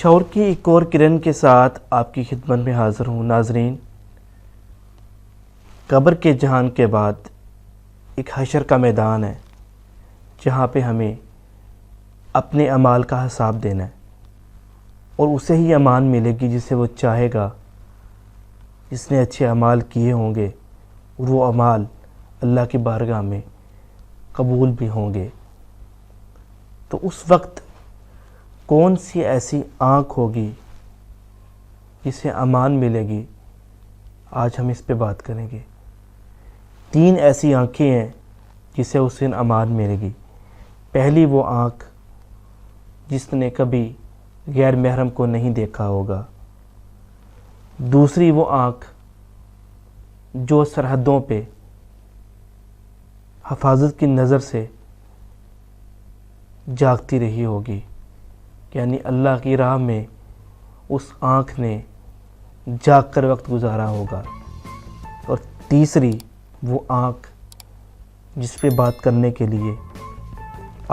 شعور کی ایک اور کرن کے ساتھ آپ کی خدمت میں حاضر ہوں ناظرین۔ قبر کے جہان کے بعد ایک حشر کا میدان ہے جہاں پہ ہمیں اپنے اعمال کا حساب دینا ہے، اور اسے ہی امان ملے گی جسے وہ چاہے گا، جس نے اچھے اعمال کیے ہوں گے اور وہ اعمال اللہ کی بارگاہ میں قبول بھی ہوں گے۔ تو اس وقت کون سی ایسی آنکھ ہوگی جسے امان ملے گی؟ آج ہم اس پہ بات کریں گے۔ 3 ایسی آنکھیں ہیں جسے اس دن امان ملے گی۔ پہلی وہ آنکھ جس نے کبھی غیر محرم کو نہیں دیکھا ہوگا۔ دوسری وہ آنکھ جو سرحدوں پہ حفاظت کی نظر سے جاگتی رہی ہوگی، یعنی اللہ کی راہ میں اس آنکھ نے جاگ کر وقت گزارا ہوگا۔ اور تیسری وہ آنکھ جس پہ بات کرنے کے لیے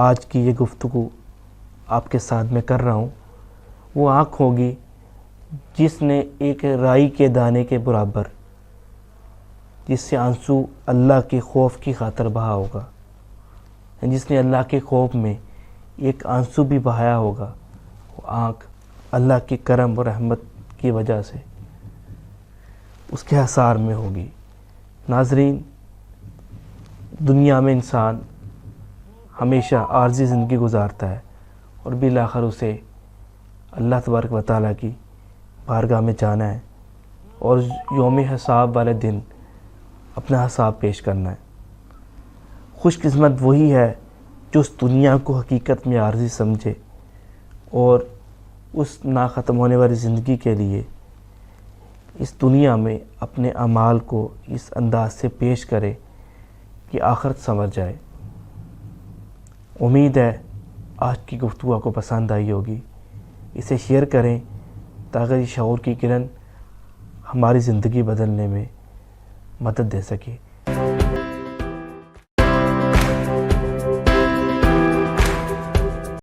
آج کی یہ گفتگو آپ کے ساتھ میں کر رہا ہوں، وہ آنکھ ہوگی جس نے ایک رائی کے دانے کے برابر، جس سے آنسو اللہ کے خوف کی خاطر بہا ہوگا، جس نے اللہ کے خوف میں ایک آنسو بھی بہایا ہوگا، وہ آنکھ اللہ کے کرم اور رحمت کی وجہ سے اس کے حصار میں ہوگی۔ ناظرین، دنیا میں انسان ہمیشہ عارضی زندگی گزارتا ہے اور بالآخر اسے اللہ تبارک و تعالیٰ کی بارگاہ میں جانا ہے اور یوم حساب والے دن اپنا حساب پیش کرنا ہے۔ خوش قسمت وہی ہے جو اس دنیا کو حقیقت میں عارضی سمجھے اور اس نا ختم ہونے والی زندگی کے لیے اس دنیا میں اپنے اعمال کو اس انداز سے پیش کرے کہ آخرت سنور جائے۔ امید ہے آج کی گفتگو آپ کو پسند آئی ہوگی۔ اسے شیئر کریں تاکہ یہ شعور کی کرن ہماری زندگی بدلنے میں مدد دے سکے۔